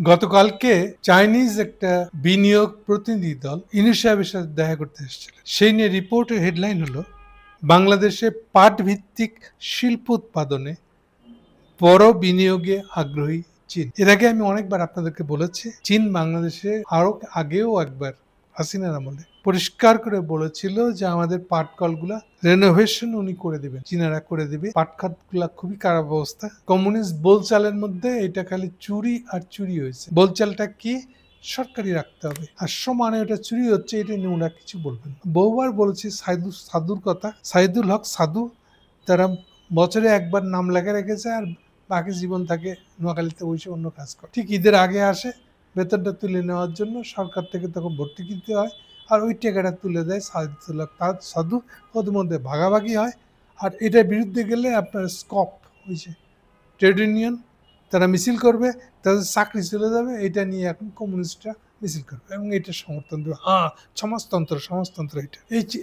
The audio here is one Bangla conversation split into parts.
গতকালকে চাইনিজ একটা বিনিয়োগ প্রতিনিধি দল ইউনূস সাহেবের সাথে দেখা করতে এসেছিল। সেই নিয়ে রিপোর্টের হেডলাইন হলো বাংলাদেশে পাট ভিত্তিক শিল্প উৎপাদনে বড় বিনিয়োগে আগ্রহী চীন। এর আগে আমি অনেকবার আপনাদেরকে বলেছি, চীন বাংলাদেশে আরো আগেও একবার হাসিনার আমলে পরিষ্কার করে বলেছিল যে আমাদের পাট কলগুলা রেনোভেশন উনি করে দিবেন, চীনারা করে দিবে। পাট খাতগুলা খুবই খারাপ অবস্থা। কমিউনিস্ট বোলচালের মধ্যে এটা খালি চুরি আর চুরি হয়েছে। বোলচালটা কি? সরকারি রাখতে হবে, আর সমানে ওটা চুরি হচ্ছে, এটা নিয়ে ওরা কিছু বলবেন। বহুবার বলেছি সাধুর কথা, সাইদুল হক সাধু, তারা বছরে একবার নাম লেখা রেখেছে আর বাকি জীবন থাকে নোয়াখালীতে বসে অন্য কাজ করে। ঠিক ঈদের আগে আসে বেতনটা তুলে নেওয়ার জন্য, সরকার থেকে তখন ভর্তি কিনতে হয়, আর ওই টাকাটা তুলে দেয় সাধু, ওদের মধ্যে ভাগাভাগি হয়। আর এটার বিরুদ্ধে গেলে আপনার স্কপ হয়েছে, ট্রেড ইউনিয়ন তারা মিছিল করবে, তাদের চাকরি চলে যাবে, এটা নিয়ে এখন কমিউনিস্টরা মিছিল করবে এবং এটা সমর্থন দেবে। সমাজতন্ত্র এটা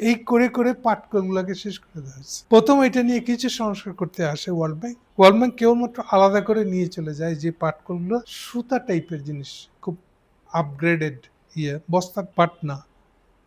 এই করে করে পাটকলগুলোকে শেষ করে দেওয়া হয়েছে। প্রথম এটা নিয়ে কিছু সংস্কার করতে আসে ওয়ার্ল্ড ব্যাংক কেবলমাত্র আলাদা করে নিয়ে চলে যায় যে পাটকলগুলো সুতা টাইপের জিনিস, খুব আপগ্রেডেড বস্তার পাট না,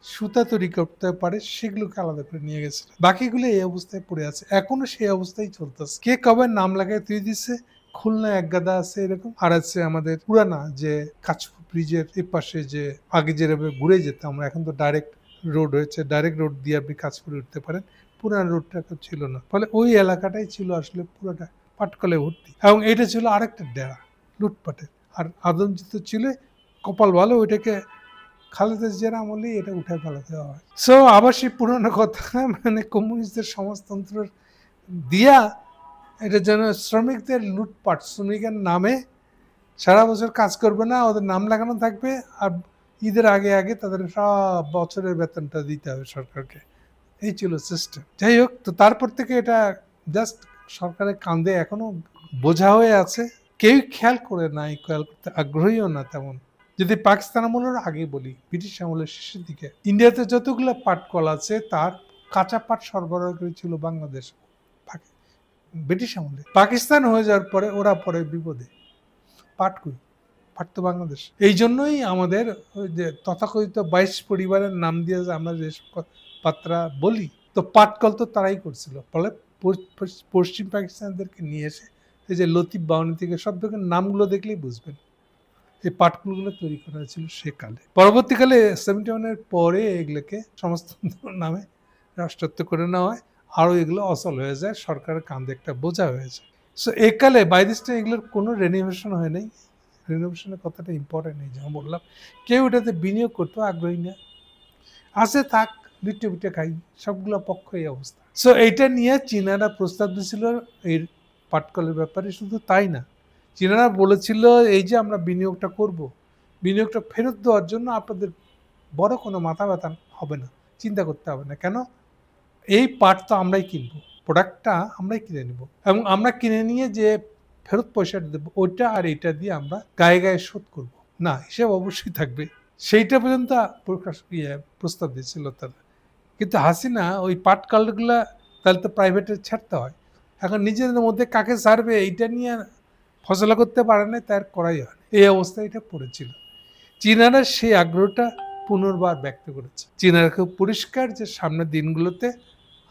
সুতা তৈরি করতে পারে, সেগুলোকে আলাদা করে নিয়ে গেছে। বাকিগুলো এই অবস্থায় পড়ে আছে, এখনো সেই অবস্থায় চলতেছে। কে কবে নাম লাগায় তুই দিচ্ছে, খুলনা এক গাদা আছে এরকম, আর আছে আমাদের পুরানা যে কাঁচপুর ব্রিজের এই পাশে যে আগে যেভাবে ঘুরে যেতাম আমরা, এখন তো ডাইরেক্ট রোড হয়েছে, ডাইরেক্ট রোড দিয়ে আপনি কাঁচপুরে উঠতে পারেন। পুরান রোডটা ছিল না, ফলে ওই এলাকাটাই ছিল আসলে পুরোটা পাটকলে ভর্তি, এবং এটা ছিল আরেকটা ডেরা লুটপাটের। আর আদমজিত ছিল কপাল ভালো, ওইটাকে খালেদা জিয়ার আমলে এটা উঠে ফেলা দেওয়া হয়। সো আবার সেই পুরোনো কথা, মানে কমিউনিস্টদের সমাজতন্ত্র দিয়া এটা যেন শ্রমিকদের লুটপাট, শ্রমিকের নামে সারা বছর কাজ করবে না, ওদের নাম লাগানো থাকবে, আর ঈদের আগে আগে তাদের সব বছরের বেতনটা দিতে হবে সরকারকে। এই ছিল সিস্টেম। যাই হোক, তো তারপর থেকে এটা জাস্ট সরকারের কাঁধে এখনো বোঝা হয়ে আছে, কেউ খেয়াল করে নাই, খেয়াল করতে আগ্রহীও না তেমন। যদি পাকিস্তান আমলের আগে বলি, ব্রিটিশ আমলের শেষের দিকে ইন্ডিয়াতে যতগুলো পাট কল আছে তার কাঁচা পাট সরবরাহ করেছিল বাংলাদেশ ব্রিটিশ আমলে। পাকিস্তান হয়ে যাওয়ার পরে ওরা পরে বিপদে, পাট কই, পাট তো বাংলাদেশ। এই জন্যই আমাদের ওই যে তথাকথিত 22 পরিবারের নাম দিয়ে আমরা যে পাত্রা বলি, তো পাটকল তো তারাই করছিল। ফলে পশ্চিম পাকিস্তানদেরকে নিয়ে এসে এই যে লতিফ বাউনি থেকে সব ধরনের নামগুলো দেখলেই বুঝবেন এই পাটকলগুলো তৈরি করা হয়েছিল সেকালে। পরবর্তীকালে 71-এর পরে এগুলোকে সমাজতন্ত্র নামে রাষ্ট্রত্ব করে নেওয়া হয়, আরও এগুলো অচল হয়ে যায়, সরকারের কাঁধে একটা বোঝা হয়ে যায়। সো একালে বাই দিস টাইম এগুলোর কোনো রেনোভেশন হয় নাই। রেনোভেশনের কথাটা ইম্পর্টেন্ট নেই, যেমন বললাম, কেউ এটাতে বিনিয়োগ করতেও আগ্রহী না, আছে থাক লিটে পিটে খাই, সবগুলো পক্ষ এই অবস্থা। সো এইটা নিয়ে চীনারা প্রস্তাব দিয়েছিল এই পাটকলের ব্যাপারে। শুধু তাই না, চীনারা বলেছিল এই যে আমরা বিনিয়োগটা করব, বিনিয়োগটা ফেরত দেওয়ার জন্য আপনাদের বড় কোনো মাথা ব্যথা হবে না, চিন্তা করতে হবে না। কেন? এই পাট তো আমরাই কিনবো, প্রোডাক্টটা আমরাই কিনে নেব, এবং আমরা কিনে নিয়ে যে ফেরত পয়সাটা দেবো ওইটা আর এইটা দিয়ে আমরা গায়ে গায়ে শোধ করব না, হিসেব অবশ্যই থাকবে। সেইটা পর্যন্ত প্রস্তাব দিয়েছিল তারা। কিন্তু হাসিনা ওই পাট কলগুলা তাহলে তো প্রাইভেটে ছাড়তে হয়, এখন নিজেদের মধ্যে কাকে ছাড়বে এইটা নিয়ে ফসলা করতে পারে না, তার করাই হয়। এই অবস্থায় এটা পড়েছিল। চীনারা সেই আগ্রহটা পুনর্বার ব্যক্ত করেছে। চীনারা খুব পরিষ্কার যে সামনের দিনগুলোতে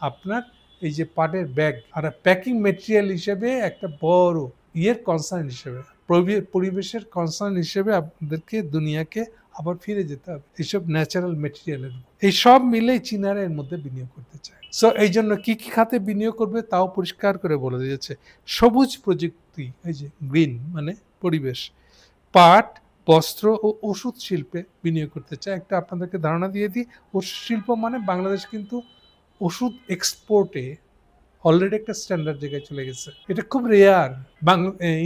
আপনার এই যে পাটের ব্যাগ আর প্যাকিং মেটেরিয়াল হিসেবে একটা বড় কনসার্ন হিসেবে, পরিবেশের কনসার্ন হিসেবে আপনাদেরকে দুনিয়াকে আবার ফিরে যেতে হবে এইসব ন্যাচারাল মেটেরিয়ালের। এই সব মিলেই চীনারা এর মধ্যে বিনিয়োগ করতে চায়। সো এই জন্য কি কি খাতে বিনিয়োগ করবে তাও পরিষ্কার করে বলে দিয়েছে। সবুজ প্রযুক্তি, এই যে গ্রিন মানে পরিবেশ, পাট, বস্ত্র ও ওষুধ শিল্পে বিনিয়োগ করতে চায়। একটা আপনাদেরকে ধারণা দিয়ে দিই, ওষুধ শিল্প মানে বাংলাদেশ কিন্তু ওষুধ এক্সপোর্টে অলরেডি একটা স্ট্যান্ডার্ড জায়গায় চলে গেছে। এটা খুব রেয়ার,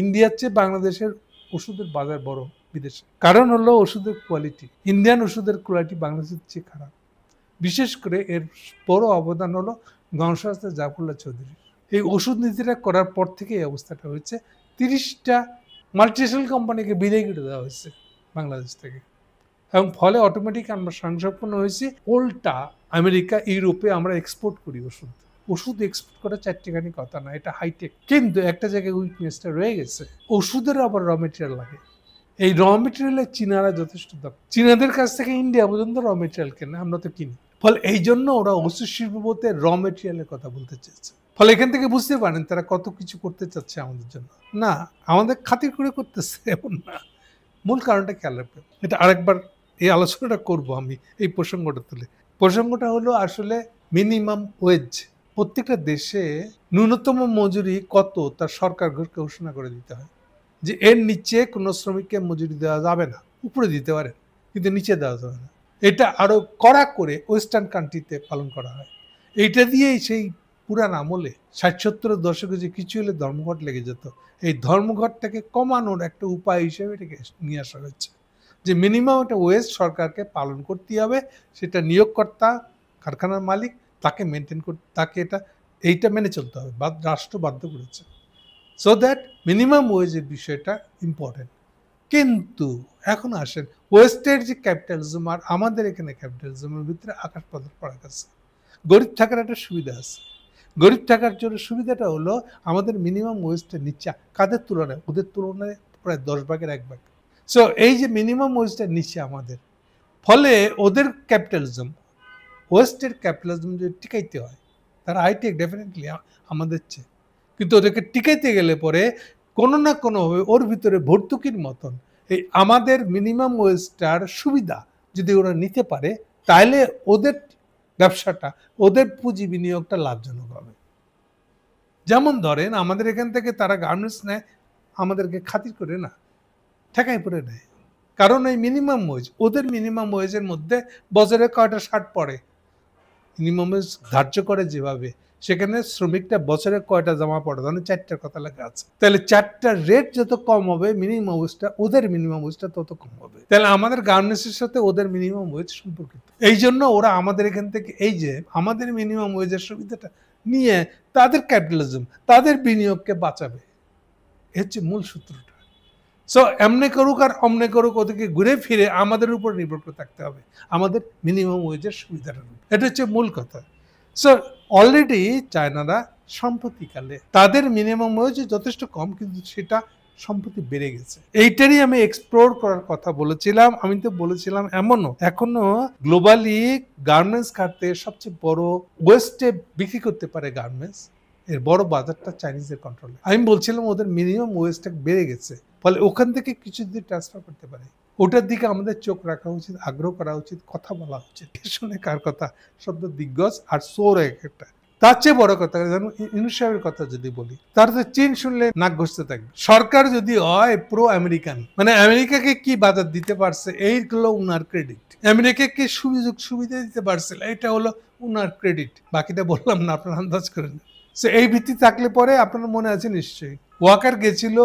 ইন্ডিয়ার চেয়ে বাংলাদেশের ওষুধের বাজার বড় বিদেশে। কারণ হলো ওষুধের কোয়ালিটি, ইন্ডিয়ান ওষুধের কোয়ালিটি বাংলাদেশের চেয়ে খারাপ। বিশেষ করে এর বড় অবদান হলো গণস্বাস্থ্য জাফরুল্লাহ চৌধুরী। এই ওষুধ নীতিটা করার পর থেকে এই অবস্থাটা হয়েছে। 30টা মাল্টিনেশনাল কোম্পানিকে বিদায় করে দেওয়া হয়েছে বাংলাদেশ থেকে, এবং ফলে অটোমেটিক আমরা স্বয়ংসম্পূর্ণ হয়েছি। উল্টা আমেরিকা, ইউরোপে আমরা এক্সপোর্ট করি ওষুধ এক্সপোর্ট করা চারটেখানি কথা না, এটা হাইটেক। কিন্তু একটা জায়গায় উইকনেসটা রয়ে গেছে, ওষুধের আবার র মেটেরিয়াল লাগে, এই র মেটেরিয়ালের চীনারা যথেষ্ট দক্ষ। চীনাদের কাছ থেকে ইন্ডিয়া পর্যন্ত র মেটেরিয়াল কেনে, আমরা তো কিনি। ফলে এই জন্য ওরা ওষুধ শিল্প বলতে র মেটেরিয়ালের কথা বলতে চেয়েছে। ফলে এখান থেকে বুঝতে পারেন তারা কত কিছু করতে চাচ্ছে আমাদের জন্য। না, আমাদের খাতির করে করতেছে এমন না। মূল কারণটা খেয়াল রাখবে। এটা আরেকবার এই আলোচনাটা করব আমি এই প্রসঙ্গটা তুলে। প্রসঙ্গটা হলো আসলে মিনিমাম ওয়েজ। প্রত্যেকটা দেশে ন্যূনতম মজুরি কত তার সরকার ঘোষণা করে দিতে হয়, যে এর নিচে কোনো শ্রমিককে মজুরি দেওয়া যাবে না। উপরে দিতে পারে কিন্তু নিচে দেওয়া যাবে না। এটা আরো কড়া করে ওয়েস্টার্ন কান্ট্রিতে পালন করা হয়। এইটা দিয়েই সেই পুরান আমলে ৬০-৭০-এর দশকে যে কিছু হলে ধর্মঘট লেগে যেত, এই ধর্মঘটটাকে কমানোর একটা উপায় হিসেবে এটাকে নিয়ে আসা হয়েছে, যে মিনিমাম একটা ওয়েজ সরকারকে পালন করতেই হবে। সেটা নিয়োগকর্তা, কারখানার মালিক, তাকে মেনটেন করতে, তাকে এইটা মেনে চলতে হবে, বা রাষ্ট্র বাধ্য করেছে। সো দ্যাট মিনিমাম ওয়েজের বিষয়টা ইম্পর্টেন্ট। কিন্তু এখন আসেন ওয়েস্টের যে ক্যাপিটালিজম আর আমাদের এখানে ক্যাপিটালিজমের ভিতরে আকাশ পাতাল ফারাক আছে। গরিব থাকার একটা সুবিধা আছে। গরিব থাকার জন্য সুবিধাটা হলো আমাদের মিনিমাম ওয়েজটা নিচে। কাদের তুলনায়? ওদের তুলনায় প্রায় 10 ভাগের 1 ভাগ। সো এই যে মিনিমাম ওয়েজটা নিচে আমাদের, ফলে ওদের ক্যাপিটালিজম, ওয়েস্টের ক্যাপিটালিজম যদি টিকাইতে হয়, তারা হাইটেক ডেফিনেটলি আমাদের চেয়ে, কিন্তু ওদেরকে টিকাইতে গেলে পরে কোনো না কোনোভাবে ওর ভিতরে ভর্তুকির মতন এই আমাদের মিনিমাম ওয়েজটার সুবিধা যদি ওরা নিতে পারে, তাহলে ওদের ব্যবসাটা, ওদের পুঁজি বিনিয়োগটা লাভজনক হবে। যেমন ধরেন আমাদের এখান থেকে তারা গার্মেন্টস নেয়, আমাদেরকে খাতির করে না, ঠেকাই পড়ে নেয়। কারণ এই মিনিমাম ওয়েজ, ওদের মিনিমাম ওয়েজের মধ্যে বছরে কয়টা শার্ট পরে, মিনিমাম ওয়েজ ধার্য করে যেভাবে, সেখানে শ্রমিকটা বছরে কয়টা জামা পড়ে, ধরেন 4টার কথা লেখা আছে, তাহলে 4টার রেট যত কম হবে মিনিমাম ওয়েজটা, ওদের মিনিমাম ওয়েজটা তত কম হবে। তাহলে আমাদের গার্মেন্টসের সাথে ওদের মিনিমাম ওয়েজ সম্পর্কিত। এই জন্য ওরা আমাদের এখান থেকে এই যে আমাদের মিনিমাম ওয়েজের সুবিধাটা নিয়ে তাদের ক্যাপিটালিজম, তাদের বিনিয়োগকে বাঁচাবে। এ হচ্ছে মূল সূত্রটা। সো এমনি করুক আর অমনে করুক, ওদেরকে ঘুরে ফিরে আমাদের উপর নির্ভর করে থাকতে হবে, আমাদের মিনিমাম ওয়েজের সুবিধাটা। এটা হচ্ছে মূল কথা। সো অলরেডি চায়নারা সম্প্রতিকালে তাদের মিনিমাম ওয়েজ যথেষ্ট কম, কিন্তু সেটা সম্প্রতি বেড়ে গেছে। এইটারই আমি এক্সপ্লোর করার কথা বলেছিলাম। আমি তো বলেছিলাম এমনও এখনো গ্লোবালি গার্মেন্টস খাতে সবচেয়ে বড় ওয়েস্টে বিক্রি করতে পারে গার্মেন্টস, এর বড় বাজারটা চাইনিজের কন্ট্রোলে। আমি বলছিলাম ওদের মিনিমাম ওয়েজটা বেড়ে গেছে, ফলে ওখান থেকে কিছু যদি ট্রান্সফার করতে পারে, ওটার দিকে আমাদের চোখ রাখা উচিত, আগ্রহ করা উচিত, কথা বলা উচিত। শুনে কার কথা? শব্দ দিগ্গজ আর সোর একটা। তার চেয়ে বড় কথা যেমন ইউনূস সাহেবের কথা যদি বলি, তার তো চীন শুনলে নাক ঘষতে থাকবে। সরকার যদি হয় প্রো আমেরিকান, মানে আমেরিকাকে কি বাজার দিতে পারছে এইগুলো উনার ক্রেডিট, আমেরিকাকে সুযোগ সুবিধা দিতে পারছিল, এটা হলো উনার ক্রেডিট। বাকিটা বললাম না, আপনার আন্দাজ করেন। এই ভিত্তি থাকলে পরে আপনার মনে আছে নিশ্চয়ই, ওয়াকার গেছিল,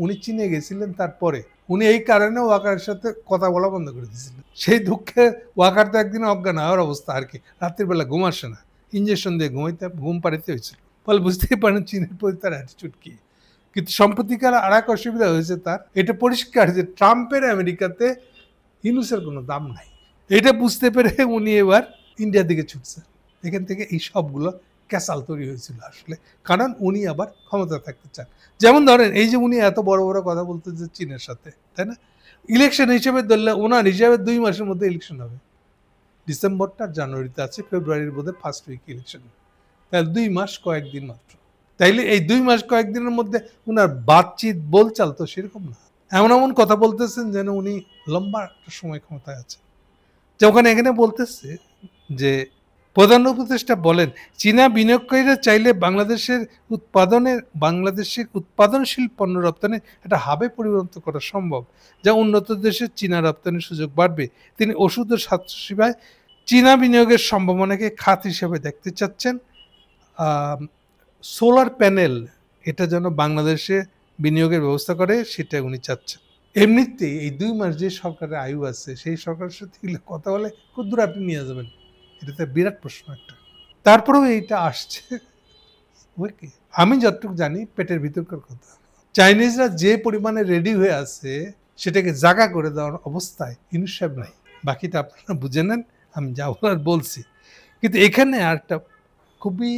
উনি চীনে গেছিলেন, তারপরে উনি এই কারণে ওয়াকারের সাথে কথা বলা বন্ধ করে দিয়েছিলেন। সেই দুঃখে ওয়াকার তো একদিন অজ্ঞান হওয়ার অবস্থা আর কি, রাত্রির বেলা ঘুম আসে না, ইঞ্জেকশন দিয়ে ঘুম পাড়িতে হয়েছিল। ফলে বুঝতেই পারেন চীনের প্রতি তার অ্যাটিটিউড কি। কিন্তু সম্প্রতিকার আর এক অসুবিধা হয়েছে তার, এটা পরিষ্কার যে ট্রাম্পের আমেরিকাতে ইউনূসের কোনো দাম নাই। এটা বুঝতে পেরে উনি এবার ইন্ডিয়ার দিকে ছুটছে। এখান থেকে এই সবগুলো ক্যাসাল তৈরি হয়েছিল আসলে, কারণ উনি আবার ক্ষমতা থাকতে চান। যেমন ধরেন এই যে উনি এত বড় বড় কথা বলতে যে চীনের সাথে, তাই না? ইলেকশন হিসেবে ধরলে ওনার হিসাবে 2 মাসের মধ্যে ইলেকশন হবে। ডিসেম্বরটা জানুয়ারিতে আছে, ফেব্রুয়ারির মধ্যে ফার্স্ট উইক ইলেকশন, তাহলে 2 মাস কয়েকদিন মাত্র। তাইলে এই 2 মাস কয়েকদিনের মধ্যে উনার বাতচিত বলচাল তো সেরকম না। এমন এমন কথা বলতেছেন যেন উনি লম্বা একটা সময় ক্ষমতায় আছেন। যে ওখানে এখানে বলতেছে যে প্রধান উপদেষ্টা বলেন, চীনা বিনিয়োগকারীরা চাইলে বাংলাদেশের উৎপাদনশীল পণ্য রপ্তানি একটা হাবে পরিণত করা সম্ভব, যা উন্নত দেশে চীনা রপ্তানির সুযোগ বাড়বে। তিনি ওষুধ ও স্বাস্থ্যসেবায় চীনা বিনিয়োগের সম্ভাবনাকে খাত হিসেবে দেখতে চাচ্ছেন। সোলার প্যানেল, এটা যেন বাংলাদেশে বিনিয়োগের ব্যবস্থা করে, সেটা উনি চাচ্ছেন। এমনিতেই এই 2 মাস যে সরকারের আয়ু আছে, সেই সরকারের সাথে কথা বলে কতদূর আপনি নিয়ে যাবেন, এটা তো বিরাট প্রশ্ন একটা। তারপরেও এইটা আসছে। ওকে, আমি যতটুকু জানি পেটের ভিতরকার কথা, চাইনিজরা যে পরিমাণে রেডি হয়ে আছে সেটাকে জায়গা করে দেওয়ার অবস্থায় ইউনূস সাহেব নাই। বাকিটা আপনারা বুঝে নেন, আমি যা বলার বলছি। কিন্তু এখানে আরেকটা খুবই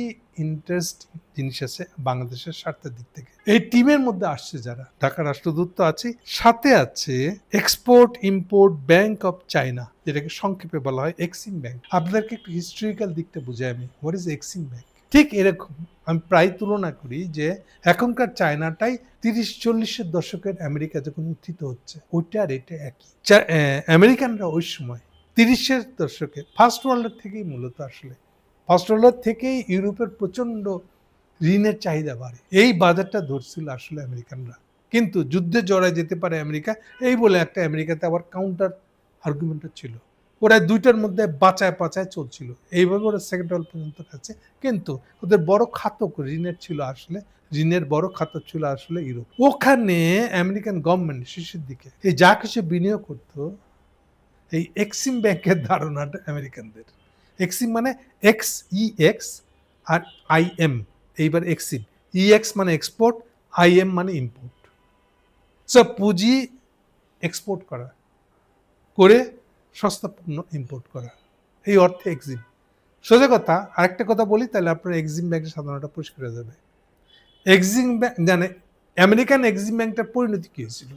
ইন্টারেস্টিং জিনিস আছে বাংলাদেশের স্বার্থের দিক থেকে। এই টিমের মধ্যে আসছে যারা, ঢাকা রাষ্ট্রদূত তো আছে, সাথে আছে export import bank of China, যেটাকে সংক্ষেপে বলা হয় এক্সিম ব্যাংক। আপনাদেরকে একটু হিস্ট্রিক্যাল দিকটা বুঝাই আমি, হোয়াট ইজ এক্সিম ব্যাংক। ঠিক এরকম আমি প্রায় তুলনা করি যে এখনকার চায়নাটাই 30-40-এর দশকের আমেরিকা যখন উত্থিত হচ্ছে, ওইটা আর এটা একই। আমেরিকানরা ওই সময় 30-এর দশকে ফার্স্ট ওয়ার্ল্ডের থেকেই মূলত আসলে ফার্স্ট ওয়ার্ল্ডের থেকেই ইউরোপের প্রচণ্ড ঋণের চাহিদা বাড়ে, এই বাজারটা ধরছিল আসলে আমেরিকানরা। কিন্তু যুদ্ধে জড়ায় যেতে পারে আমেরিকা, এই বলে একটা আমেরিকাতে আবার কাউন্টার আর্গুমেন্টও ছিল। ওরা দুইটার মধ্যে বাঁচায় পাচায় চলছিল, এইভাবে ওরা সেকেন্ড ওয়ার্ল্ড পর্যন্ত গেছে। কিন্তু ওদের বড় খাতক ঋণের ছিল আসলে, ঋণের বড় খাতক ছিল আসলে ইউরোপ। ওখানে আমেরিকান গভর্নমেন্ট শেষের দিকে এই যা কিছু বিনিয়োগ করতো, এই এক্সিম ব্যাংকের ধারণাটা আমেরিকানদের। এক্সিম মানে XEX আর IM, এইবার এক্সিম। EX মানে এক্সপোর্ট, IM মানে ইম্পোর্ট। সো পুঁজি এক্সপোর্ট করা, করে সস্তা পণ্য ইম্পোর্ট করা, এই অর্থে এক্সিম। সোজা কথা, আরেকটা কথা বলি তাহলে আপনার এক্সিম ব্যাংকের সাধারণটা পরিষ্কার হয়ে যাবে। এক্সিম ব্যাংক জানে আমেরিকান এক্সিম ব্যাংকটার পরিণতি কী হয়েছিল।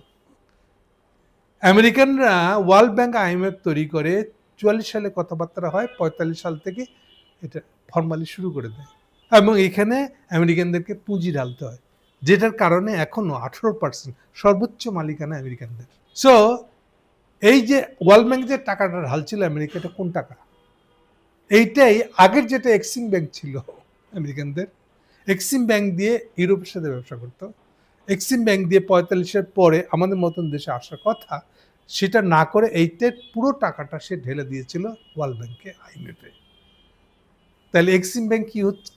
আমেরিকানরা ওয়ার্ল্ড ব্যাংক IMF তৈরি করে 44 সালে কথাবার্তা হয়, 45 সাল থেকে এটা ফর্মালি শুরু করে দেয়, এবং এখানে আমেরিকানদেরকে পুঁজি ঢালতে হয়, যেটার কারণে এখনো 18% সর্বোচ্চ মালিকানা আমেরিকানদের। সো এই যে ওয়ার্ল্ড ব্যাংক যে টাকাটা ঢালছিল আমেরিকা, এটা কোন টাকা? এইটাই আগের যেটা এক্সিম ব্যাংক ছিল আমেরিকানদের, এক্সিম ব্যাংক দিয়ে ইউরোপের সাথে ব্যবসা করতো। এক্সিম ব্যাংক দিয়ে 45-এর পরে আমাদের মতন দেশে আসার কথা, সেটা না করে এইটার পুরো টাকাটা সে ঢেলে দিয়েছিল ওয়ার্ল্ড ব্যাংকে, IMF-এ। তাহলে এক্সিম ব্যাংক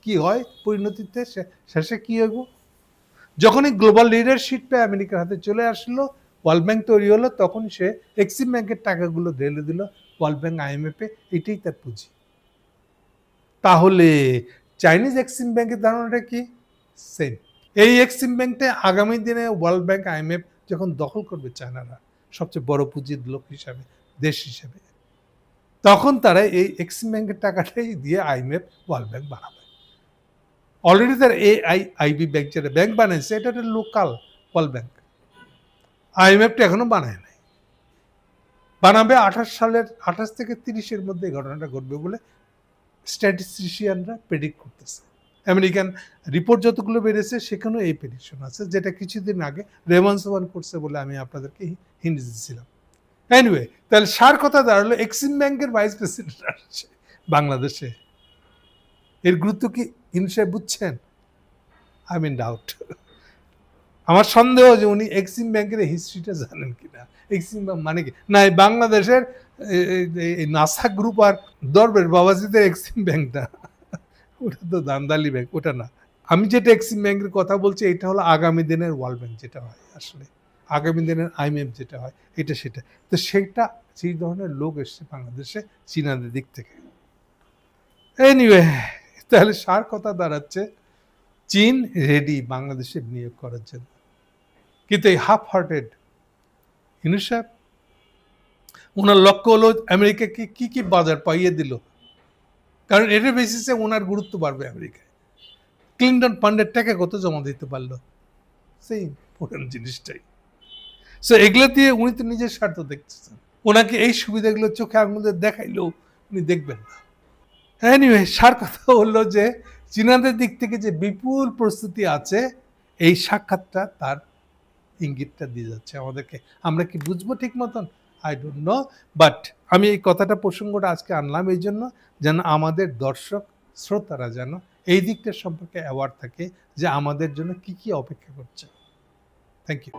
কি হয় পরিণতিতে, শেষে কি হইব? যখনই গ্লোবাল লিডারশিপটা আমেরিকার হাতে চলে আসলো, ওয়ার্ল্ড ব্যাংক তৈরি হলো, তখন সে এক্সিম ব্যাংকের টাকাগুলো ঢেলে দিল ওয়ার্ল্ড ব্যাংক IMF-এ, এটাই তার পুঁজি। তাহলে চাইনিজ এক্সিম ব্যাংকের ধারণাটা কি? সেম। এই এক্সিম ব্যাংকটা আগামী দিনে ওয়ার্ল্ড ব্যাংক IMF যখন দখল করবে চায়নারা সবচেয়ে বড় পুঁজির লোক হিসাবে, দেশ হিসাবে, তখন তারা এই এক্সিম ব্যাংকের টাকাটাই দিয়ে IMF ওয়ার্ল্ড ব্যাংক বানাবে। অলরেডি তার AIIB ব্যাংক যেটা ব্যাংক বানাইছে, এটা একটা লোকাল ওয়ার্ল্ড ব্যাংক। IMF-টা এখনো বানায় নাই, বানাবে 28 থেকে 30-এর মধ্যে ঘটনাটা ঘটবে বলে স্ট্যাটিস্টিশিয়ানরা প্রেডিক্ট করতেছে। আমেরিকান রিপোর্ট যতগুলো বেরিয়েছে সেখানেও এই প্রেডিকশন আছে, যেটা কিছুদিন আগে রেমন্সওয়ান করছে বলে আমি আপনাদেরকে হিন্ট দিয়েছিলাম। এনিওয়ে, তাহলে সার কথা দাঁড়ালো, এক্সিম ব্যাংকের ভাইস প্রেসিডেন্ট আসছে বাংলাদেশে। এর গুরুত্ব কি ইনসাই বুঝছেন? I mean doubt. আমার সন্দেহ যে উনি এক্সিম ব্যাংকের হিস্ট্রিটা জানেন কিনা। এক্সিম ব্যাংক মানে কি না, বাংলাদেশের নাসা গ্রুপ আর দরবের বাবাজিদের এক্সিম ব্যাংক না, ওটা তো দান্দালি ব্যাংক, ওটা না। আমি যেটা এক্সিম ব্যাংকের কথা বলছি, এটা হলো আগামী দিনের ওয়ার্ল্ড ব্যাংক যেটা হয়, আসলে আগামী দিনের IMF যেটা হয়, এটা সেটা। তো সেটা সেই ধরনের লোক এসছে বাংলাদেশে চীনাদের দিক থেকে। এনিওয়ে, তাহলে সার কথা দাঁড়াচ্ছে, চীন রেডি বাংলাদেশে বিনিয়োগ করার জন্য, কিন্তু এই হাফ হার্টেড ইউনুস সাহেব, ওনার লক্ষ্য হলো আমেরিকাকে কি কি বাজার পাইয়ে দিল, কারণ এটার বেসিসে ওনার গুরুত্ব বাড়বে আমেরিকায়। ক্লিন্টন ফান্ডের টাকা কত জমা দিতে পারলো, সেই ইম্পর্টেন্ট জিনিসটাই। সো এগুলো দিয়ে উনি তো নিজের স্বার্থ দেখতেছেন, ওনাকে এই সুবিধাগুলো চোখে আঙুল দেখাইলেও উনি দেখবেন না। এনিওয়ে, সার কথা হলো যে চীনাদের দিক থেকে যে বিপুল প্রস্তুতি আছে, এই সাক্ষাৎটা তার ইঙ্গিতটা দিয়ে যাচ্ছে আমাদেরকে। আমরা কি বুঝবো ঠিক মতন? আই ডোন্ট নো, বাট আমি এই কথাটা প্রসঙ্গটা আজকে আনলাম এই জন্য, যেন আমাদের দর্শক শ্রোতারা যেন এই দিকটার সম্পর্কে অ্যাওয়ার থাকে যে আমাদের জন্য কি কি অপেক্ষা করছে। Thank you.